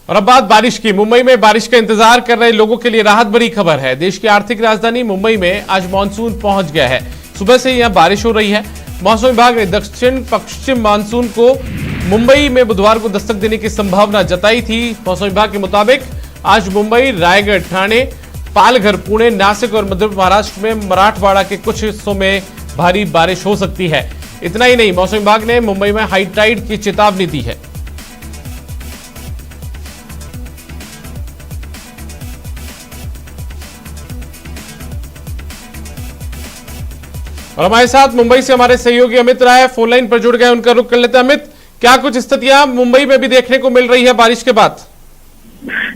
और अब बात बारिश की। मुंबई में बारिश का इंतजार कर रहे लोगों के लिए राहत भरी खबर है। देश की आर्थिक राजधानी मुंबई में आज मानसून पहुंच गया है। सुबह से यहां बारिश हो रही है। मौसम विभाग ने दक्षिण पश्चिम मानसून को मुंबई में बुधवार को दस्तक देने की संभावना जताई थी। मौसम विभाग के मुताबिक आज मुंबई, रायगढ़, ठाणे, पालघर, पुणे, नासिक और मध्य महाराष्ट्र में मराठवाड़ा के कुछ हिस्सों में भारी बारिश हो सकती है। इतना ही नहीं, मौसम विभाग ने मुंबई में हाई टाइड की चेतावनी दी है। और हमारे साथ मुंबई से हमारे सहयोगी अमित राय फोन लाइन पर जुड़ गए, उनका रुख कर लेते हैं। अमित, क्या कुछ स्थितियां मुंबई में भी देखने को मिल रही है बारिश के बाद?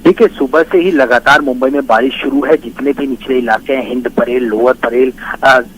देखिए, सुबह से ही लगातार मुंबई में बारिश शुरू है। जितने भी निचले इलाके हैं, हिंद परेल, लोअर परेल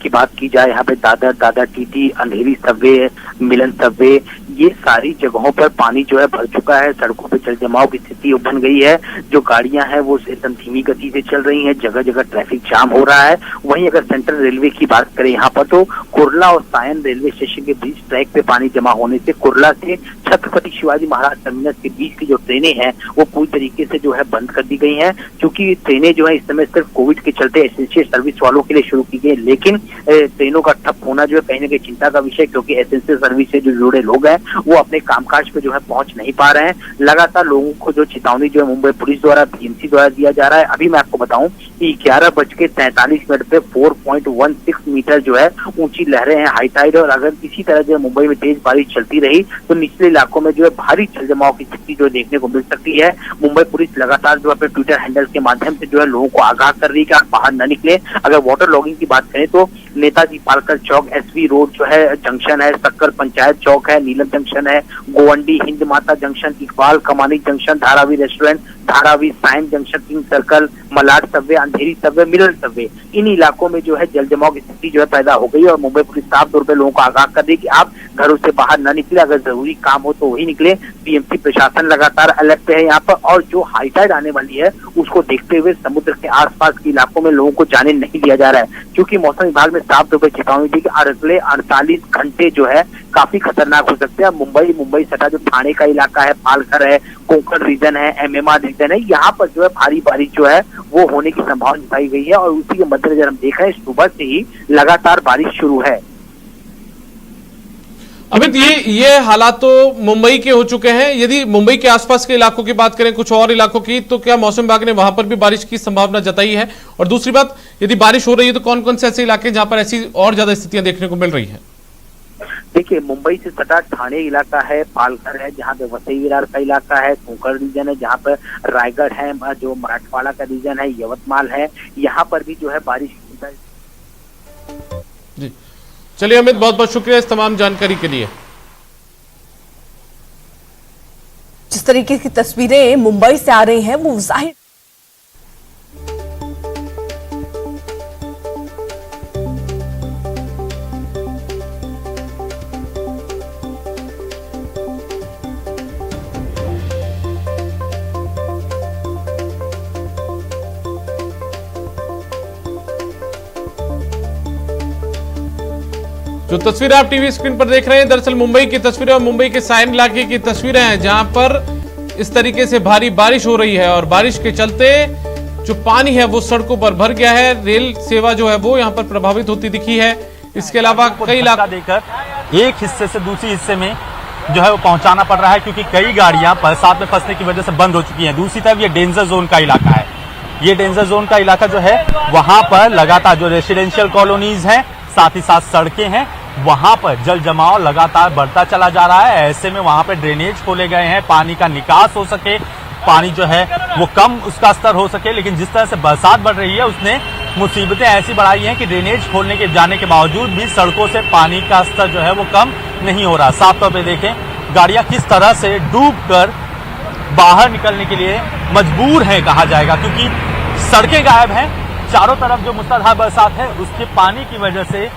की बात की जाए, यहाँ पे दादर टीटी, अंधेरी सबवे, मिलन सबवे, ये सारी जगहों पर पानी जो है भर चुका है। सड़कों पे जल जमाव की स्थिति बन गई है। जो गाड़ियां हैं वो एकदम धीमी गति से चल रही हैं। जगह जगह ट्रैफिक जाम हो रहा है। वहीं अगर सेंट्रल रेलवे की बात करें यहाँ पर, तो कुर्ला और सायन रेलवे स्टेशन के बीच ट्रैक पे पानी जमा होने से कुर्ला से छत्रपति शिवाजी महाराज टर्मिनस के बीच की जो ट्रेनें हैं वो पूरी तरीके से जो है बंद कर दी गई हैं। क्योंकि ट्रेनें जो है इस समय सिर्फ कोविड के चलते एसेंशियल सर्विस वालों के लिए शुरू की गई, लेकिन ट्रेनों का ठप होना जो है कहीं ना कहीं चिंता का विषय, क्योंकि एसेंशियल सर्विस से जो जुड़े लोग हैं वो अपने कामकाज पे जो है पहुंच नहीं पा रहे हैं। लगातार लोगों को जो चेतावनी जो है मुंबई पुलिस द्वारा, बीएमसी द्वारा दिया जा रहा है। अभी मैं आपको बताऊं कि 11:43 पे 4.16 मीटर जो है ऊंची लहरें हैं, हाई टाइड। और अगर इसी तरह जो मुंबई में तेज बारिश चलती रही तो निचले इलाकों में जो है भारी जल जमाव की स्थिति जो देखने को मिल सकती है। मुंबई पुलिस लगातार जो अपने ट्विटर हैंडल के माध्यम से जो है लोगों को आगाह कर रही है कि आप बाहर न निकले। अगर वाटर लॉगिंग की बात करें तो नेताजी पालकर चौक, एसवी रोड जो है जंक्शन है, सक्कर पंचायत चौक है, नीलम जंक्शन है, गोवंडी, हिंद माता junction, Iqbal Kamani junction, Dharavi restaurant, Dharavi, Sion junction, king circle, Malad subway, Andheri subway, Milan subway, इन इलाकों में जो है जल जमाव की स्थिति जो है पैदा हो गई। और मुंबई पुलिस साफ तौर पर लोगों को आगाह कर रही कि आप घरों से बाहर न निकले। अगर जरूरी काम हो तो वही निकले। बीएमसी प्रशासन लगातार अलर्ट पे है यहाँ पर। और जो हाई टाइड आने वाली है उसको देखते हुए समुद्र के आसपास के इलाकों में लोगों को जाने नहीं दिया जा रहा है, क्योंकि मौसम विभाग ने साफ तौर पर चेतावनी दी कि अगले 48 घंटे जो है काफी खतरनाक हो सकते हैं। मुंबई सटा जो ठाणे का इलाका है, पालघर है, कोंकण रीजन है, एमएमआर रीजन है, यहाँ पर जो है भारी बारिश जो है वो होने की संभावना जताई गई है। और उसी के मद्देनजर हम देख रहे हैं सुबह से ही लगातार बारिश शुरू है। अमित, ये हालात तो मुंबई के हो चुके हैं। यदि मुंबई के आसपास के इलाकों की बात करें, कुछ और इलाकों की, तो क्या मौसम विभाग ने वहां पर भी बारिश की संभावना जताई है? और दूसरी बात, यदि बारिश हो रही है तो कौन कौन से ऐसे इलाके जहां पर ऐसी और ज्यादा स्थितियां देखने को मिल रही है? देखिए, मुंबई से सटा ठाणे इलाका है, पालघर है जहाँ पे वसई विरार का इलाका है, कोंकण रीजन है जहाँ पर रायगढ़ है, जो मराठवाड़ा का रीजन है, यवतमाल है, यहाँ पर भी जो है बारिश जी। चलिए अमित, बहुत बहुत शुक्रिया इस तमाम जानकारी के लिए। जिस तरीके की तस्वीरें मुंबई से आ रही हैं वो जाहिर जो तस्वीरें आप टीवी स्क्रीन पर देख रहे हैं, दरअसल मुंबई की तस्वीरें और मुंबई के सायन इलाके की तस्वीरें हैं, जहां पर इस तरीके से भारी बारिश हो रही है। और बारिश के चलते जो पानी है वो सड़कों पर भर गया है। रेल सेवा जो है वो यहां पर प्रभावित होती दिखी है। इसके अलावा कई इलाका देकर एक हिस्से से दूसरे हिस्से में जो है वो पहुंचाना पड़ रहा है, क्योंकि कई गाड़ियां बरसात में फंसने की वजह से बंद हो चुकी हैं। दूसरी तरफ ये डेंजर जोन का इलाका है। ये डेंजर जोन का इलाका जो है वहां पर लगातार जो रेसिडेंशियल कॉलोनीज हैं, साथ ही साथ सड़कें हैं, वहां पर जल जमाव लगातार बढ़ता चला जा रहा है। ऐसे में वहां पर ड्रेनेज खोले गए हैं, पानी का निकास हो सके, पानी जो है वो कम उसका स्तर हो सके। लेकिन जिस तरह से बरसात बढ़ रही है उसने मुसीबतें ऐसी बढ़ाई हैं कि ड्रेनेज खोलने के जाने के बावजूद भी सड़कों से पानी का स्तर जो है वो कम नहीं हो रहा। साफ तौर पे देखें गाड़ियां किस तरह से डूबकर बाहर निकलने के लिए मजबूर है कहा जाएगा, क्योंकि सड़कें गायब हैं। चारों तरफ जो मूसलाधार बरसात है उसके पानी की वजह से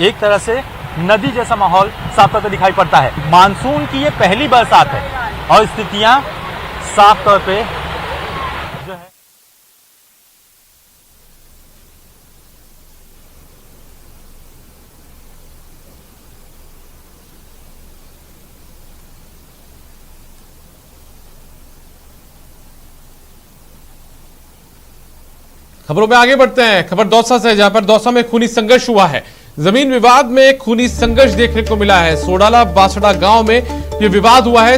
एक तरह से नदी जैसा माहौल साफ तौर पर दिखाई पड़ता है। मानसून की ये पहली बरसात है और स्थितियां साफ तौर पे जो है खबरों में आगे बढ़ते हैं। खबर दौसा से, जहां पर दौसा में खूनी संघर्ष हुआ है। जमीन विवाद में खूनी संघर्ष देखने को मिला है। सोडाला बासड़ा गांव में यह विवाद हुआ है।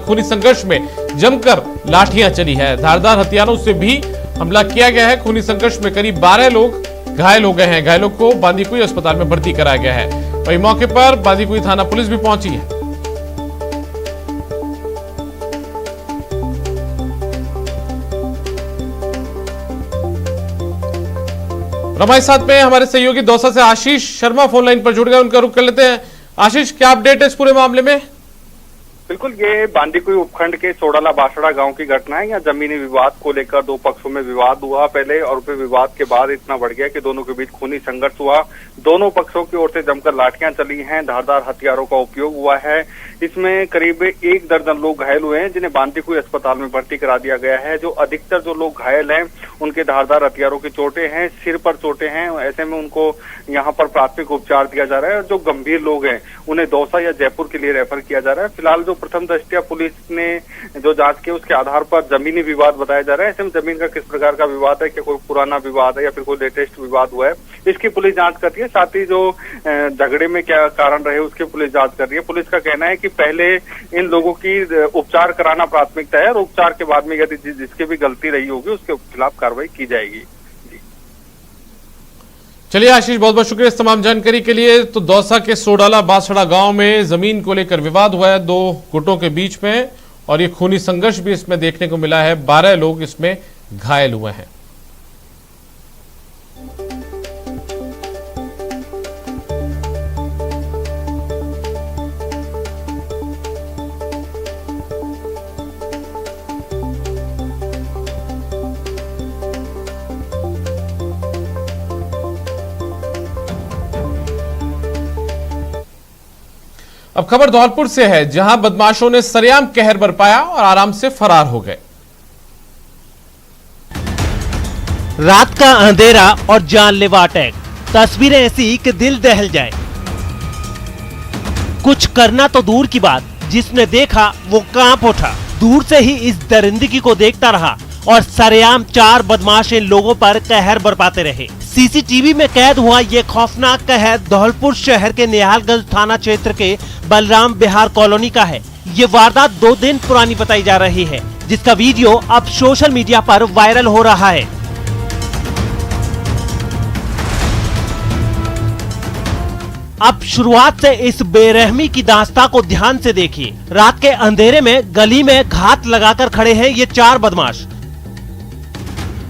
खूनी संघर्ष में जमकर लाठियां चली है, धारदार हथियारों से भी हमला किया गया है। खूनी संघर्ष में करीब 12 लोग घायल हो गए हैं। घायलों को बांदीकुई अस्पताल में भर्ती कराया गया है। वहीं मौके पर बांदीकुई थाना पुलिस भी पहुंची है। हमारे साथ में हमारे सहयोगी दौसा से आशीष शर्मा फोन लाइन पर जुड़ गए, उनका रुख कर लेते हैं। आशीष, क्या अपडेट है इस पूरे मामले में? बिल्कुल, ये बांदीकुई उपखंड के सोडाला बासड़ा गांव की घटना है। यहाँ जमीनी विवाद को लेकर दो पक्षों में विवाद हुआ पहले, और फिर विवाद के बाद इतना बढ़ गया कि दोनों के बीच खूनी संघर्ष हुआ। दोनों पक्षों की ओर से जमकर लाठियां चली हैं, धारदार हथियारों का उपयोग हुआ है। इसमें करीब 1 दर्जन लोग घायल हुए हैं, जिन्हें बांदीकुई अस्पताल में भर्ती करा दिया गया है। जो अधिकतर जो लोग घायल हैं उनके धारदार हथियारों की चोटें हैं, सिर पर चोटें हैं। ऐसे में उनको यहाँ पर प्राथमिक उपचार दिया जा रहा है, और जो गंभीर लोग हैं उन्हें दौसा या जयपुर के लिए रेफर किया जा रहा है। फिलहाल जो प्रथम दृष्टया पुलिस ने जो जांच की उसके आधार पर जमीनी विवाद बताया जा रहा है। ऐसे में जमीन का किस प्रकार का विवाद है, क्या कोई पुराना विवाद है या फिर कोई लेटेस्ट विवाद हुआ है, इसकी पुलिस जांच कर रही है। साथ ही जो झगड़े में क्या कारण रहे उसकी पुलिस जांच कर रही है। पुलिस का कहना है कि पहले इन लोगों की उपचार कराना प्राथमिकता है, और उपचार के बाद में यदि जिसकी भी गलती रही होगी उसके खिलाफ कार्रवाई की जाएगी। चलिए आशीष, बहुत बहुत शुक्रिया इस तमाम जानकारी के लिए। तो दौसा के सोडाला बासड़ा गांव में जमीन को लेकर विवाद हुआ है 2 गुटों के बीच में, और ये खूनी संघर्ष भी इसमें देखने को मिला है। 12 लोग इसमें घायल हुए हैं। अब खबर धौलपुर से है, जहां बदमाशों ने सरेआम कहर बरपाया और आराम से फरार हो गए। रात का अंधेरा और जानलेवा अटैक, तस्वीरें ऐसी कि दिल दहल जाए। कुछ करना तो दूर की बात, जिसने देखा वो कांप उठा। दूर से ही इस दरिंदगी को देखता रहा और सरेआम 4 बदमाश इन लोगों पर कहर बरपाते रहे। सीसीटीवी में कैद हुआ ये खौफनाक कहर धौलपुर शहर के निहालगंज थाना क्षेत्र के बलराम बिहार कॉलोनी का है। ये वारदात 2 दिन पुरानी बताई जा रही है, जिसका वीडियो अब सोशल मीडिया पर वायरल हो रहा है। अब शुरुआत से इस बेरहमी की दास्तां को ध्यान से देखिए। रात के अंधेरे में गली में घात लगाकर खड़े हैं ये 4 बदमाश।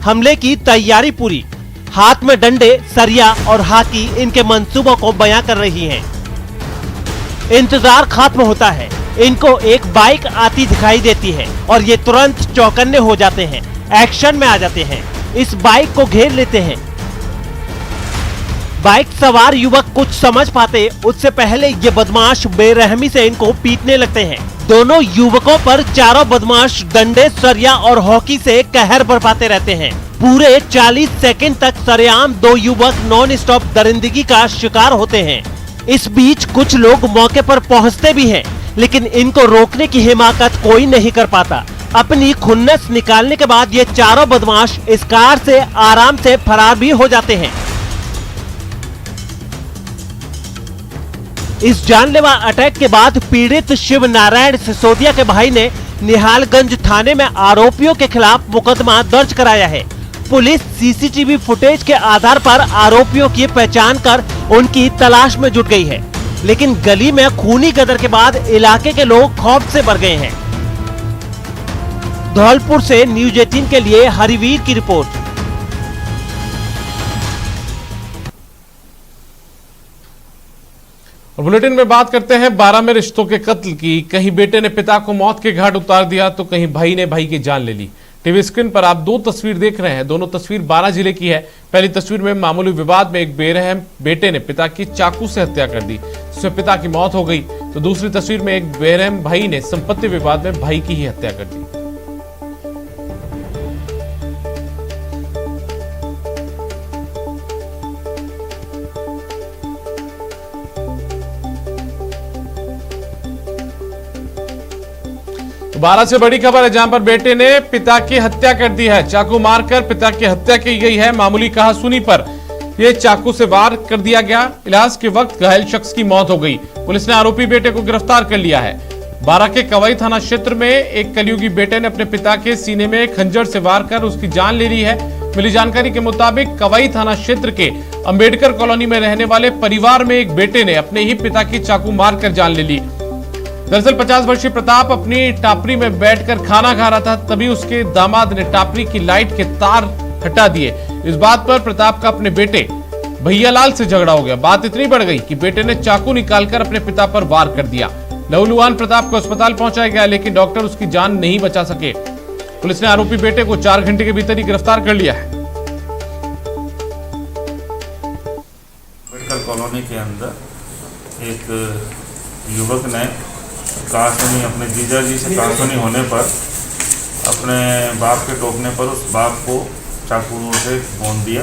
हमले की तैयारी पूरी, हाथ में डंडे, सरिया और हाथी इनके मंसूबों को बयां कर रही हैं। इंतजार खत्म होता है, इनको एक बाइक आती दिखाई देती है और ये तुरंत चौकन्ने हो जाते हैं, एक्शन में आ जाते हैं। इस बाइक को घेर लेते हैं। बाइक सवार युवक कुछ समझ पाते उससे पहले ये बदमाश बेरहमी से इनको पीटने लगते हैं। दोनों युवकों पर चारों बदमाश डंडे, सरिया और हॉकी से कहर बरपाते रहते हैं। पूरे 40 सेकंड तक सरेआम 2 युवक नॉन स्टॉप दरिंदगी का शिकार होते हैं। इस बीच कुछ लोग मौके पर पहुंचते भी हैं, लेकिन इनको रोकने की हिमाकत कोई नहीं कर पाता। अपनी खुन्नस निकालने के बाद ये चारों बदमाश इस कार से आराम से फरार भी हो जाते हैं। इस जानलेवा अटैक के बाद पीड़ित शिव नारायण सिसोदिया के भाई ने निहालगंज थाने में आरोपियों के खिलाफ मुकदमा दर्ज कराया है। पुलिस सीसीटीवी फुटेज के आधार पर आरोपियों की पहचान कर उनकी तलाश में जुट गई है, लेकिन गली में खूनी गदर के बाद इलाके के लोग खौफ से भर गए हैं। धौलपुर से न्यूज 18 के लिए हरिवीर की रिपोर्ट। और बुलेटिन में बात करते हैं 12 में रिश्तों के कत्ल की। कहीं बेटे ने पिता को मौत के घाट उतार दिया तो कहीं भाई ने भाई की जान ले ली। टीवी स्क्रीन पर आप 2 तस्वीर देख रहे हैं। दोनों तस्वीर 12 जिले की है। पहली तस्वीर में मामूली विवाद में एक बेरहम बेटे ने पिता की चाकू से हत्या कर दी, जिसमें पिता की मौत हो गई। तो दूसरी तस्वीर में एक बेरहम भाई ने संपत्ति विवाद में भाई की ही हत्या कर दी। 12 से बड़ी खबर है, जहां पर बेटे ने पिता की हत्या कर दी है। चाकू मारकर पिता की हत्या की गई है। मामूली कहासुनी पर यह चाकू से वार कर दिया गया। इलाज के वक्त घायल शख्स की मौत हो गई। पुलिस ने आरोपी बेटे को गिरफ्तार कर लिया है। बारा के कवाई थाना क्षेत्र में एक कलयुगी बेटे ने अपने पिता के सीने में खंजर से वार कर उसकी जान ले ली है। मिली जानकारी के मुताबिक कवाई थाना क्षेत्र के अंबेडकर कॉलोनी में रहने वाले परिवार में एक बेटे ने अपने ही पिता की चाकू मारकर जान ले ली। दरअसल 50 वर्षीय प्रताप अपनी टापरी में बैठकर खाना खा रहा था, तभी उसके दामाद ने टापरी की लाइट के तार हटा दिए। इस बात पर प्रताप का अपने बेटे भैयालाल से झगड़ा हो गया। बात इतनी बढ़ गई कि बेटे ने चाकू निकालकर अपने पिता पर वार कर दिया। लहूलुहान प्रताप को अस्पताल पहुंचाया गया, लेकिन डॉक्टर उसकी जान नहीं बचा सके। पुलिस ने आरोपी बेटे को 4 घंटे के भीतर ही गिरफ्तार कर लिया है। अंबेडकर कॉलोनी के अंदर एक युवक ने कहासुनी अपने जीजा जी से कहासुनी होने पर अपने बाप के टोकने पर उस बाप को चाकू से भून दिया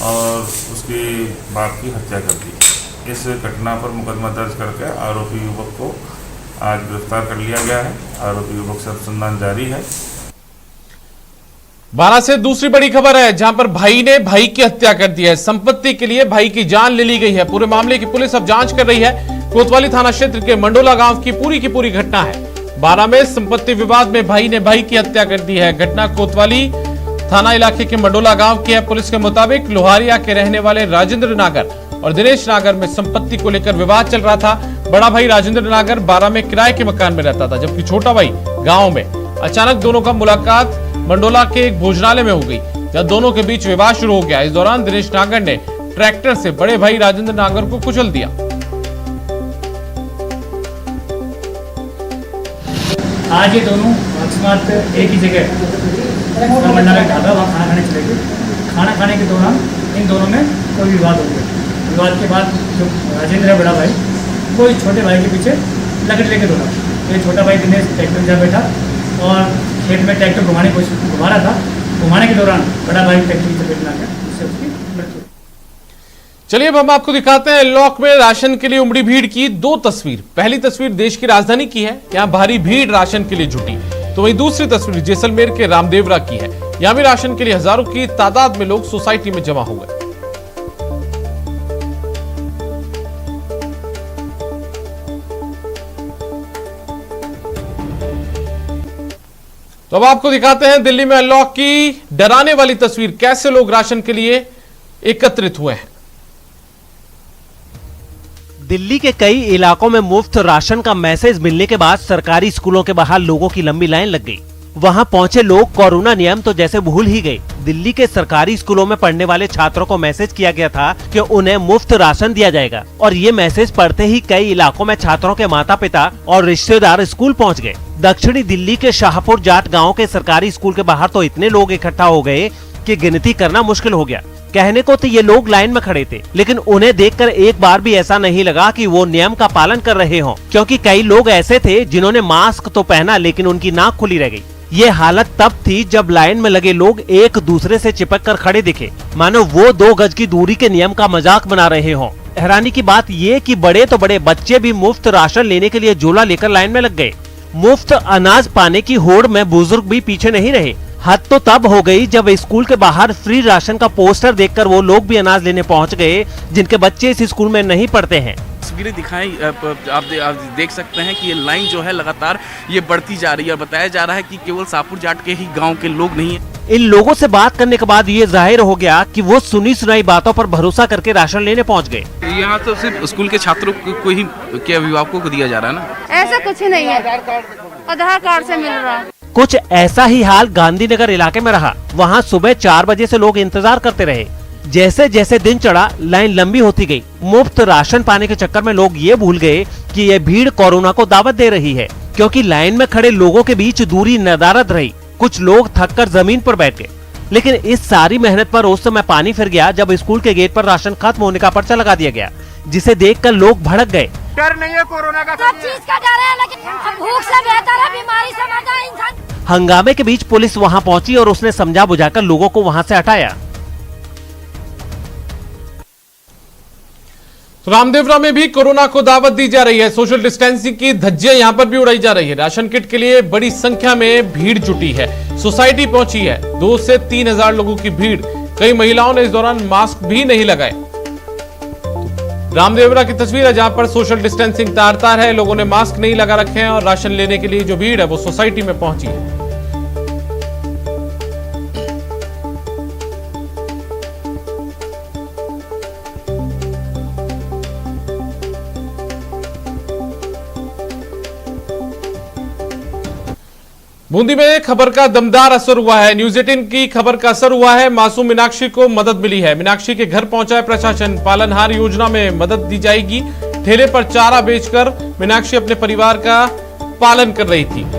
और उसकी बाप की हत्या कर दी। इस घटना पर मुकदमा दर्ज करके आरोपी युवक को आज गिरफ्तार कर लिया गया है। आरोपी युवक से अनुसंधान जारी है। 12 से दूसरी बड़ी खबर है, जहां पर भाई ने भाई की हत्या कर दी है। संपत्ति के लिए भाई की जान ले ली गई है। पूरे मामले की पुलिस अब जांच कर रही है। कोतवाली थाना क्षेत्र के मंडोला गांव की पूरी घटना है। 12 में संपत्ति विवाद में भाई ने भाई की हत्या कर दी है। घटना कोतवाली थाना इलाके के मंडोला गांव की है। पुलिस के मुताबिक लोहारिया के रहने वाले राजेंद्र नागर और दिनेश नागर में संपत्ति को लेकर विवाद चल रहा था। बड़ा भाई राजेंद्र नागर 12 में किराए के मकान में रहता था, जबकि छोटा भाई गांव में। अचानक दोनों का मुलाकात मंडोला के एक भोजनालय में हो गई, जब दोनों के बीच विवाद शुरू हो गया। इस दौरान दिनेश नागर ने ट्रैक्टर से बड़े भाई राजेंद्र नागर को कुचल दिया। आज ये दोनों अकस्मात एक ही जगह मंडा में ढाबा वहाँ खाना खाने चले गए। खाना खाने के दौरान इन दोनों में कोई विवाद हो गया। विवाद के बाद जो राजेंद्र है बड़ा भाई, वो इस छोटे भाई के पीछे लकड़ी लेके दौड़ा। ये छोटा भाई दिनेश ट्रैक्टर में जा बैठा और खेत में ट्रैक्टर घुमा रहा था। घुमाने के दौरान बड़ा भाई ट्रैक्टर की चपेट में आ गया, जिससे उसकी मृत्यु। चलिए अब हम आपको दिखाते हैं लॉक में राशन के लिए उमड़ी भीड़ की 2 तस्वीर। पहली तस्वीर देश की राजधानी की है, यहाँ भारी भीड़ राशन के लिए जुटी। तो वहीं दूसरी तस्वीर जैसलमेर के रामदेवरा की है। यहाँ भी राशन के लिए हजारों की तादाद में लोग सोसाइटी में जमा हो गए। तो अब आपको दिखाते हैं दिल्ली में अनलॉक की डराने वाली तस्वीर, कैसे लोग राशन के लिए एकत्रित हुए हैं। दिल्ली के कई इलाकों में मुफ्त राशन का मैसेज मिलने के बाद सरकारी स्कूलों के बाहर लोगों की लंबी लाइन लग गई। वहां पहुंचे लोग कोरोना नियम तो जैसे भूल ही गए। दिल्ली के सरकारी स्कूलों में पढ़ने वाले छात्रों को मैसेज किया गया था कि उन्हें मुफ्त राशन दिया जाएगा, और ये मैसेज पढ़ते ही कई इलाकों में छात्रों के माता पिता और रिश्तेदार स्कूल पहुंच गए। दक्षिणी दिल्ली के शाहपुर जाट गाँव के सरकारी स्कूल के बाहर तो इतने लोग इकट्ठा हो गए कि गिनती करना मुश्किल हो गया। कहने को तो ये लोग लाइन में खड़े थे, लेकिन उन्हें देखकर एक बार भी ऐसा नहीं लगा कि वो नियम का पालन कर रहे हों, क्योंकि कई लोग ऐसे थे जिन्होंने मास्क तो पहना लेकिन उनकी नाक खुली रह गई। ये हालत तब थी जब लाइन में लगे लोग एक दूसरे से चिपक कर खड़े दिखे, मानो वो 2 गज की दूरी के नियम का मजाक बना रहे हों। हैरानी की बात ये कि बड़े तो बड़े बच्चे भी मुफ्त राशन लेने के लिए झोला लेकर लाइन में लग गए। मुफ्त अनाज पाने की होड़ में बुजुर्ग भी पीछे नहीं रहे। हद तो तब हो गई जब स्कूल के बाहर फ्री राशन का पोस्टर देखकर वो लोग भी अनाज लेने पहुंच गए जिनके बच्चे इस स्कूल में नहीं पढ़ते हैं। तस्वीरें दिखाई आप देख सकते हैं कि ये लाइन जो है लगातार ये बढ़ती जा रही है और बताया जा रहा है कि केवल शाहपुर जाट के ही गांव के लोग नहीं है। इन लोगों से बात करने के बाद ये जाहिर हो गया कि वो सुनी सुनाई बातों पर भरोसा करके राशन लेने पहुंच गए। यहाँ तो सिर्फ स्कूल के छात्रों को ही के अभिभावकों को दिया जा रहा है ना, ऐसा कुछ नहीं है, आधार कार्ड से मिल रहा है। कुछ ऐसा ही हाल गांधीनगर इलाके में रहा। वहाँ सुबह 4 बजे से लोग इंतजार करते रहे। जैसे जैसे दिन चढ़ा लाइन लंबी होती गई। मुफ्त राशन पाने के चक्कर में लोग ये भूल गए कि ये भीड़ कोरोना को दावत दे रही है, क्योंकि लाइन में खड़े लोगों के बीच दूरी नदारद रही। कुछ लोग थककर जमीन पर बैठ गए, लेकिन इस सारी मेहनत पर उस समय पानी फिर गया जब स्कूल के गेट पर राशन खत्म होने का पर्चा लगा दिया गया, जिसे देखकर लोग भड़क गए। डर नहीं है कोरोना का, सब चीज का डर है, लेकिन भूख से बेहतर है बीमारी से मर जाए इंसान। हंगामे के बीच पुलिस वहां पहुंची और उसने समझा बुझाकर लोगों को वहां से हटाया। तो रामदेवरा में भी कोरोना को दावत दी जा रही है। सोशल डिस्टेंसिंग की धज्जियां यहां पर भी उड़ाई जा रही है। राशन किट के लिए बड़ी संख्या में भीड़ जुटी है। सोसाइटी पहुंची है। 2 से 3 हजार लोगों की भीड़। कई महिलाओं ने इस दौरान मास्क भी नहीं लगाए। रामदेवरा की तस्वीर है जहां पर सोशल डिस्टेंसिंग तार है। लोगों ने मास्क नहीं लगा रखे हैं और राशन लेने के लिए जो भीड़ है वो सोसाइटी में पहुंची है। बूंदी में खबर का दमदार असर हुआ है। न्यूज 18 की खबर का असर हुआ है। मासूम मीनाक्षी को मदद मिली है। मीनाक्षी के घर पहुंचा है प्रशासन। पालनहार योजना में मदद दी जाएगी। ठेले पर चारा बेचकर मीनाक्षी अपने परिवार का पालन कर रही थी।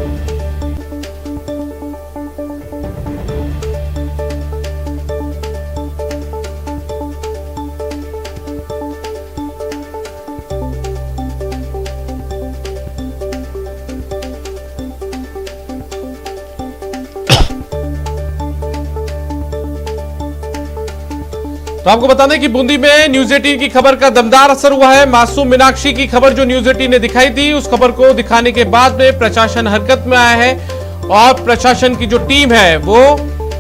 तो आपको बता दें कि बूंदी में न्यूज 18 की खबर का दमदार असर हुआ है। मासूम मीनाक्षी की खबर जो न्यूज 18 ने दिखाई थी, उस खबर को दिखाने के बाद में प्रशासन हरकत में आया है और प्रशासन की जो टीम है वो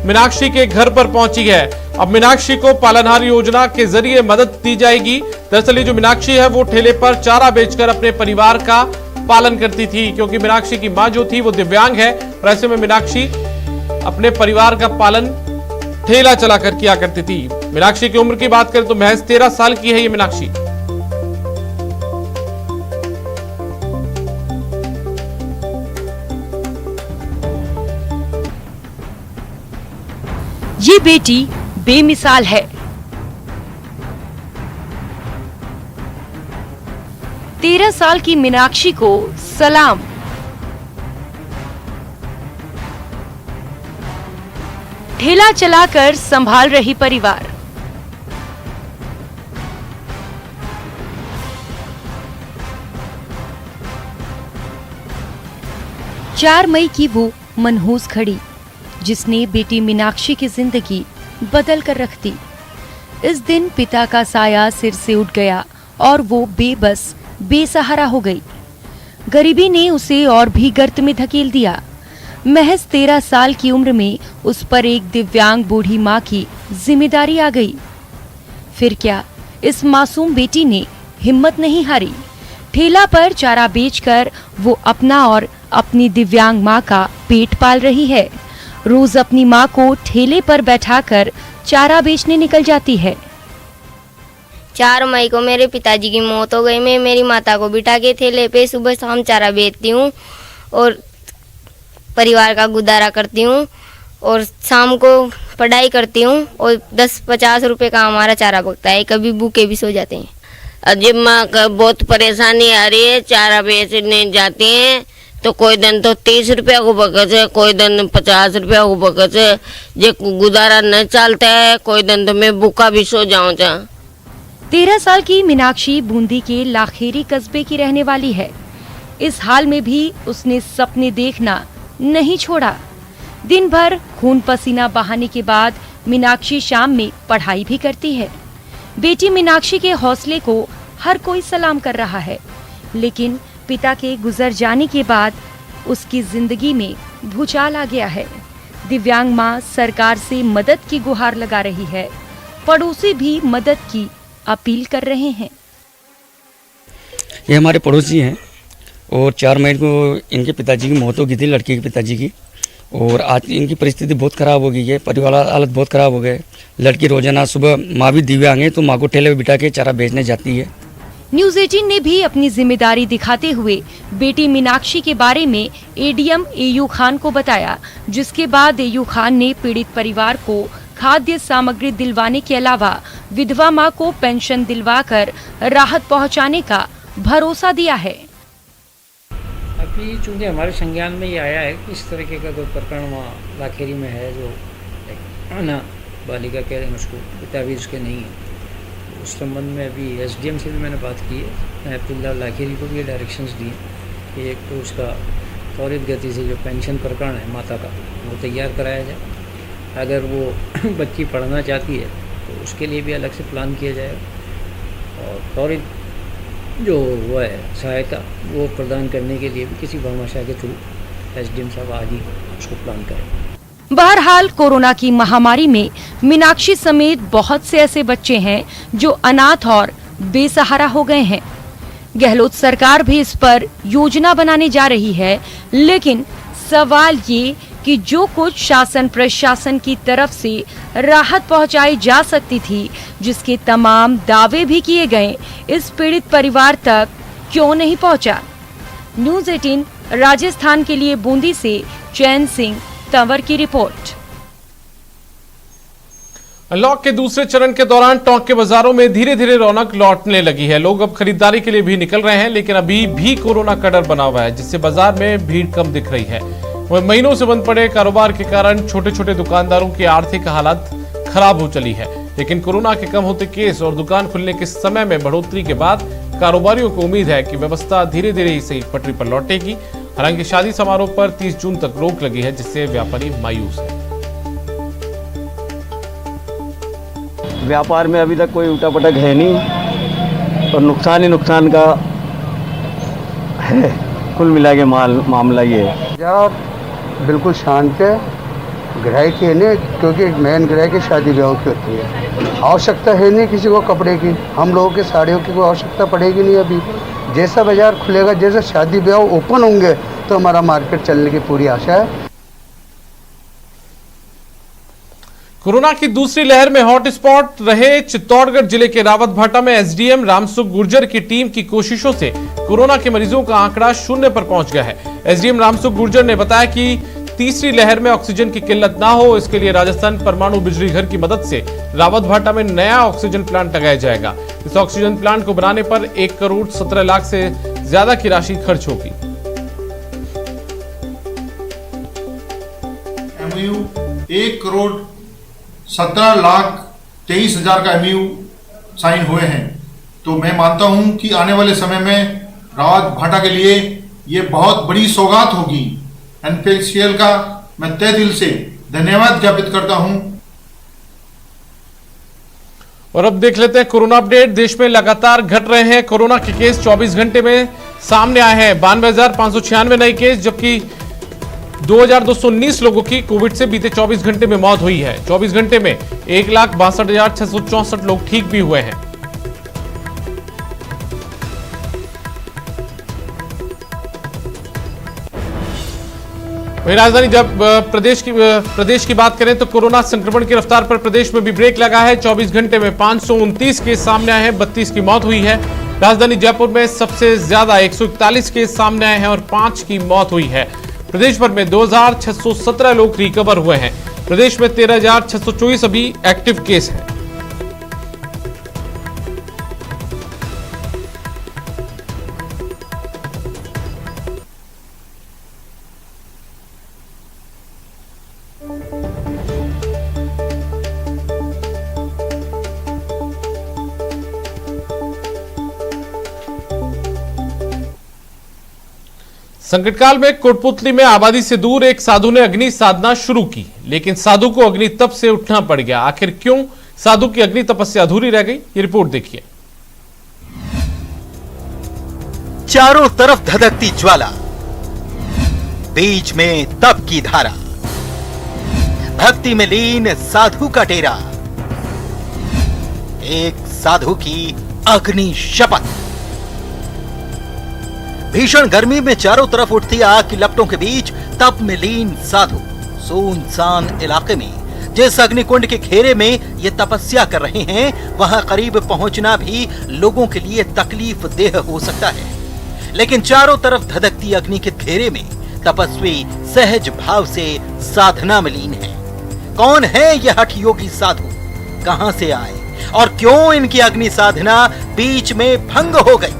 मीनाक्षी के घर पर पहुंची है। अब मीनाक्षी को पालनहार योजना के जरिए मदद दी जाएगी। दरअसल ये जो मीनाक्षी है वो ठेले पर चारा बेचकर अपने परिवार का पालन करती थी, क्योंकि मीनाक्षी की मां जो थी वो दिव्यांग है और ऐसे में मीनाक्षी अपने परिवार का पालन ठेला चलाकर किया करती थी। मीनाक्षी की उम्र की बात करें तो महज 13 साल की है ये मीनाक्षी। ये बेटी बेमिसाल है। 13 साल की मीनाक्षी को सलाम। ठेला चलाकर संभाल रही परिवार। चार मई की वो मनहूस घड़ी जिसने बेटी मीनाक्षी की जिंदगी बदल कर रख दी। इस दिन पिता का साया सिर से उठ गया और वो बेबस बेसहारा हो गई। गरीबी ने उसे और भी गर्त में धकेल दिया। महज 13 साल की उम्र में उस पर एक दिव्यांग बूढ़ी माँ की जिम्मेदारी आ गई। फिर क्या इस मासूम बेटी ने हिम्मत नहीं हारी। ठेला पर चारा बेचकर वो अपना और अपनी दिव्यांग माँ का पेट पाल रही है। रोज अपनी माँ को ठेले पर बैठाकर चारा बेचने निकल जाती है। 4 मई को मेरे पिताजी की मौत हो गई। मैं मेरी माता को बिठा के ठेले पे सुबह शाम चारा बेचती हूँ और परिवार का गुजारा करती हूँ और शाम को पढ़ाई करती हूँ और 10-50 रुपए का हमारा चारा बकता है। कभी भूखे भी सो जाते हैं। अजय माँ का बहुत परेशानी आ रही है। चारा बेचने जाते हैं तो कोई दिन तो 30 रुपया को बकत है, कोई दिन 50 रुपया को बकत है। जे गुजारा न चलता है, कोई दिन तो मैं भूखा भी सो जाऊँ। 13 साल की मीनाक्षी बूंदी के लाखेरी कस्बे की रहने वाली है। इस हाल में भी उसने सपने देखना नहीं छोड़ा। दिन भर खून पसीना बहाने के बाद मीनाक्षी शाम में पढ़ाई भी करती है। बेटी मीनाक्षी के हौसले को हर कोई सलाम कर रहा है, लेकिन पिता के गुजर जाने के बाद उसकी जिंदगी में भूचाल आ गया है। दिव्यांग माँ सरकार से मदद की गुहार लगा रही है। पड़ोसी भी मदद की अपील कर रहे हैं। ये हमारे पड़ोसी हैं और 4 मई को इनके पिताजी की मौत हो गई थी, लड़की के पिताजी की। और आज इनकी परिस्थिति बहुत ख़राब हो गई है। परिवार हालत बहुत ख़राब हो गए। लड़की रोजाना सुबह, माँ भी दिव्यांग है तो माँ को ठेले पर बिठा के चारा बेचने जाती है। न्यूज 18 ने भी अपनी जिम्मेदारी दिखाते हुए बेटी मीनाक्षी के बारे में एडीएम एयू खान को बताया, जिसके बाद एयू खान ने पीड़ित परिवार को खाद्य सामग्री दिलवाने के अलावा विधवा मां को पेंशन दिलवाकर राहत पहुंचाने का भरोसा दिया है। अभी चूंकि हमारे संज्ञान में ये आया है कि इस तरीके का कोई प्रकरण वहाँ लाखेरी में है, जो ना बालिका कह रहे हैं उसको, पिता भी उसके नहीं है। उस संबंध में अभी एसडीएम से भी मैंने बात की है। अब्दुल्ला लाखेरी को भी ये डायरेक्शंस दिए कि एक तो उसका त्वरित गति से जो पेंशन प्रकरण है माता का वो तैयार कराया जाए। अगर वो बच्ची पढ़ना चाहती है तो उसके लिए भी अलग से प्लान किया जाए और त्वरित जो वो है सहायता वो प्रदान करने के लिए भी किसी भामाशाह के थ्रू एसडीएम साहब आज ही उसको प्लान करें। बहरहाल कोरोना की महामारी में मीनाक्षी समेत बहुत से ऐसे बच्चे हैं जो अनाथ और बेसहारा हो गए हैं। गहलोत सरकार भी इस पर योजना बनाने जा रही है, लेकिन सवाल ये कि जो कुछ शासन प्रशासन की तरफ से राहत पहुंचाई जा सकती थी, जिसके तमाम दावे भी किए गए, इस पीड़ित परिवार तक क्यों नहीं पहुंचा। न्यूज़ 18 राजस्थान के लिए बूंदी से चैन सिंह तंवर की रिपोर्ट। अनलॉक के दूसरे चरण के दौरान टोंक के बाजारों में धीरे धीरे रौनक लौटने लगी है। लोग अब खरीदारी के लिए भी निकल रहे हैं, लेकिन अभी भी कोरोना का डर बना हुआ है, जिससे बाजार में भीड़ कम दिख रही है। वह महीनों से बंद पड़े कारोबार के कारण छोटे छोटे दुकानदारों की आर्थिक हालत खराब हो चली है। लेकिन कोरोना के कम होते केस और दुकान खुलने के समय में बढ़ोतरी के बाद कारोबारियों को उम्मीद है कि व्यवस्था धीरे धीरे ही सही पटरी पर लौटेगी। हालांकि शादी समारोह पर 30 जून तक रोक लगी है, जिससे व्यापारी मायूस है। व्यापार में अभी तक कोई उठा पटक है नहीं और नुकसान ही नुकसान का है। कुल मिला के मामला ये है। यार बिल्कुल शांत है, ग्राहक है नहीं, क्योंकि मेन ग्राहक शादी ब्याह की होती है। आवश्यकता है नहीं किसी को कपड़े की, हम लोगों के साड़ियों की कोई आवश्यकता पड़ेगी नहीं। अभी जैसा बाजार खुलेगा, जैसे शादी ब्याह ओपन होंगे तो हमारा मार्केट चलने की पूरी आशा है। कोरोना की दूसरी लहर में हॉटस्पॉट रहे चित्तौड़गढ़ जिले के रावतभाटा में एसडीएम रामसुख गुर्जर की टीम की कोशिशों से कोरोना के मरीजों का आंकड़ा 0 पर पहुंच गया है। एसडीएम रामसुख गुर्जर ने बताया कि तीसरी लहर में ऑक्सीजन की किल्लत ना हो, इसके लिए राजस्थान परमाणु बिजली घर की मदद से रावतभाटा में नया ऑक्सीजन प्लांट लगाया जाएगा। इस ऑक्सीजन प्लांट को बनाने पर 1 करोड़ 17 लाख से ज्यादा की राशि खर्च होगी। 1 करोड़ 17 लाख 23 हजार का एमयू साइन हुए हैं। तो मैं मानता हूं कि आने वाले समय में रावतभाटा के लिए ये बहुत बड़ी सौगात होगी। एनपीसीएल का मैं तहे दिल से धन्यवाद ज्ञापित करता हूं। और अब देख लेते हैं कोरोना अपडेट। देश में लगातार घट रहे हैं कोरोना के केस। 24 घंटे में सामने आए हैं 92,596 नए केस, जबकि 2,219 लोगों की कोविड से बीते 24 घंटे में मौत हुई है। 24 घंटे में 1,62,664 लोग ठीक भी हुए हैं। वहीं राजधानी जब प्रदेश की बात करें तो कोरोना संक्रमण की रफ्तार पर प्रदेश में भी ब्रेक लगा है। 24 घंटे में 529 केस सामने आए हैं, 32 की मौत हुई है। राजधानी जयपुर में सबसे ज्यादा 141 केस सामने आए हैं और 5 की मौत हुई है। प्रदेश भर में 2,617 लोग रिकवर हुए हैं। प्रदेश में 13,624 अभी एक्टिव केस हैं। संकट काल में कोटपुतली में आबादी से दूर एक साधु ने अग्नि साधना शुरू की, लेकिन साधु को अग्नि तप से उठना पड़ गया। आखिर क्यों साधु की अग्नि तपस्या अधूरी रह गई, ये रिपोर्ट देखिए। चारों तरफ धधकती ज्वाला, बीच में तप की धारा, भक्ति में लीन साधु का डेरा, एक साधु की अग्नि शपथ। भीषण गर्मी में चारों तरफ उठती आग की लपटों के बीच तप में लीन साधु सुनसान इलाके में जिस अग्निकुंड के घेरे में ये तपस्या कर रहे हैं, वहां करीब पहुंचना भी लोगों के लिए तकलीफ देह हो सकता है। लेकिन चारों तरफ धधकती अग्नि के घेरे में तपस्वी सहज भाव से साधना में लीन है। कौन है ये हठ योगी साधु, कहां से आए और क्यों इनकी अग्नि साधना बीच में भंग हो गई?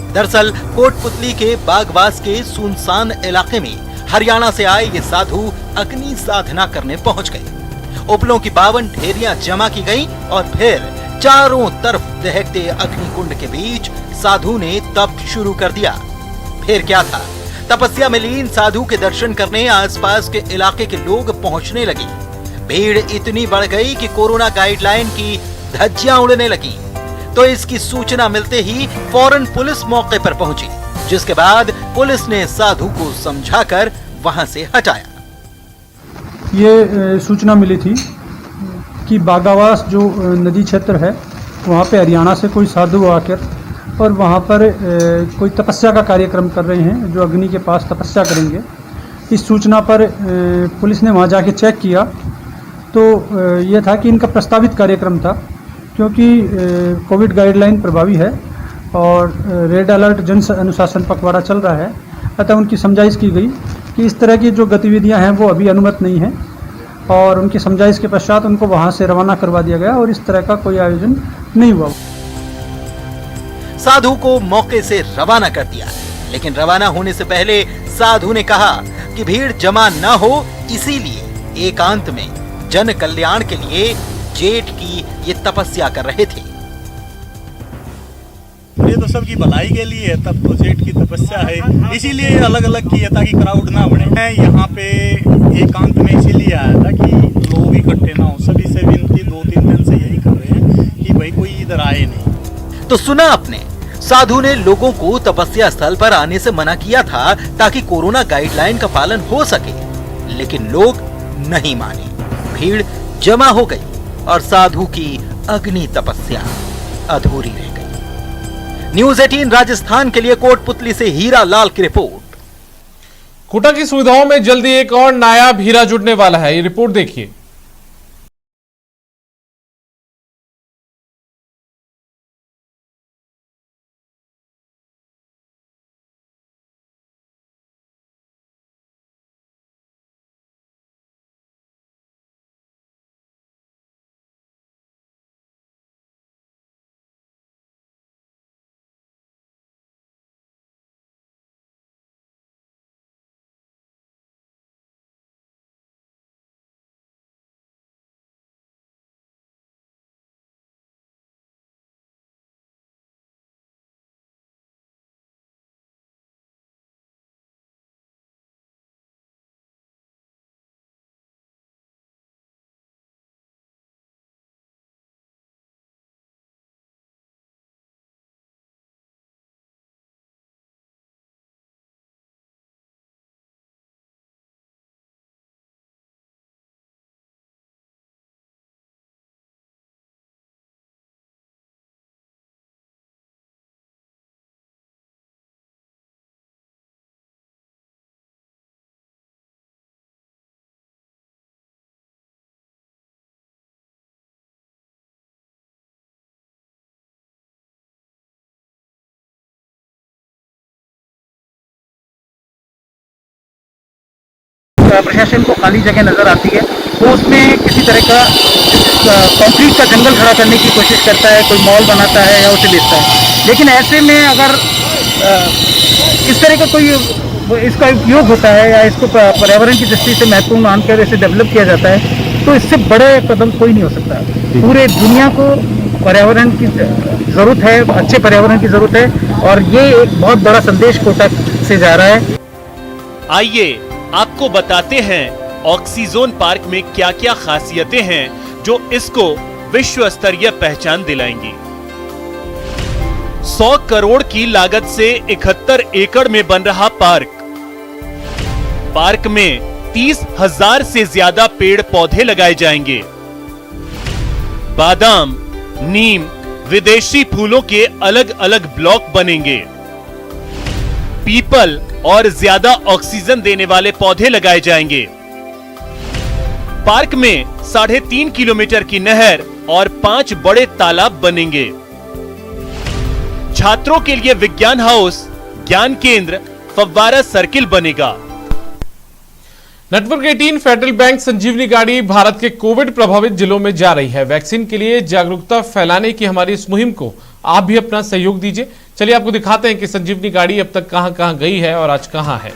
दरअसल कोटपुतली के बागवास के सुनसान इलाके में हरियाणा से आए ये साधु अग्नि साधना करने पहुंच गए। उपलों की 52 ढेरियां जमा की गईं और फिर चारों तरफ दहकते अग्निकुंड के बीच साधु ने तप शुरू कर दिया। फिर क्या था, तपस्या में लीन साधु के दर्शन करने आसपास के इलाके के लोग पहुंचने लगे। भीड़ इतनी बढ़ गई कि कोरोना गाइडलाइन की धज्जियां उड़ने लगी। तो इसकी सूचना मिलते ही फौरन पुलिस मौके पर पहुंची, जिसके बाद पुलिस ने साधु को समझाकर वहां से हटाया। ये सूचना मिली थी कि बागावास जो नदी क्षेत्र है वहाँ पे हरियाणा से कोई साधु आकर और वहाँ पर कोई तपस्या का कार्यक्रम कर रहे हैं, जो अग्नि के पास तपस्या करेंगे। इस सूचना पर पुलिस ने वहाँ जाके चेक किया तो यह था कि इनका प्रस्तावित कार्यक्रम था, क्योंकि कोविड गाइडलाइन प्रभावी है और रेड अलर्ट जन अनुशासन पखवाड़ा चल रहा है। अतः उनकी समझाइश की गई कि इस तरह की जो गतिविधियां हैं वो अभी अनुमत नहीं है और उनकी समझाइश के पश्चात उनको वहां से रवाना करवा दिया गया और इस तरह का कोई आयोजन नहीं हुआ। साधु को मौके से रवाना कर दिया, लेकिन रवाना होने से पहले साधु ने कहा कि भीड़ जमा न हो, इसीलिए एकांत में जन कल्याण के लिए जेठ की ये तपस्या कर रहे थे। ये तो सबकी भलाई के लिए है, तब तो जेठ की तपस्या है, इसीलिए अलग अलग की है ताकि क्राउड ना बढ़े। मैं यहाँ पे एकांत में इसीलिए आया था कि लोग इकट्ठे ना हो। सभी से विनती 2-3 दिन से यही कर रहे हैं कि भाई कोई इधर आए नहीं। तो सुना आपने, साधु ने लोगों को तपस्या स्थल पर आने से मना किया था ताकि कोरोना गाइडलाइन का पालन हो सके, लेकिन लोग नहीं माने। भीड़ जमा हो गई और साधु की अग्नि तपस्या अधूरी रह गई। न्यूज़ 18 राजस्थान के लिए कोटपुतली से हीरा लाल की रिपोर्ट। कोटा की सुविधाओं में जल्दी एक और नायाब हीरा जुड़ने वाला है, ये रिपोर्ट देखिए। प्रशासन को खाली जगह नजर आती है, वो उसमें किसी तरह का कंक्रीट का जंगल खड़ा करने की कोशिश करता है, कोई मॉल बनाता है या उसे बेचता है। लेकिन ऐसे में अगर इस तरह का कोई इसका उपयोग होता है या इसको पर्यावरण की दृष्टि से महत्वपूर्ण मानकर इसे डेवलप किया जाता है, तो इससे बड़े कदम कोई नहीं हो सकता। पूरे दुनिया को पर्यावरण की जरूरत है, अच्छे पर्यावरण की जरूरत है और ये एक बहुत बड़ा संदेश कोटा से जा रहा है। आइए आपको बताते हैं ऑक्सीजोन पार्क में क्या क्या खासियतें हैं जो इसको विश्व स्तरीय पहचान दिलाएंगी। 100 करोड़ की लागत से 71 एकड़ में बन रहा पार्क। पार्क में 30,000 से ज्यादा पेड़ पौधे लगाए जाएंगे। बादाम, नीम, विदेशी फूलों के अलग अलग ब्लॉक बनेंगे। पीपल और ज्यादा ऑक्सीजन देने वाले पौधे लगाए जाएंगे। पार्क में 3.5 किलोमीटर की नहर और 5 बड़े तालाब बनेंगे। छात्रों के लिए विज्ञान हाउस, ज्ञान केंद्र, फव्वारा सर्किल बनेगा। नेटवर्क 18 फेडरल बैंक संजीवनी गाड़ी भारत के कोविड प्रभावित जिलों में जा रही है। वैक्सीन के लिए जागरूकता फैलाने की हमारी इस मुहिम को आप भी अपना सहयोग दीजिए। चलिए आपको दिखाते हैं कि संजीवनी गाड़ी अब तक कहां-कहां गई है और आज कहां है।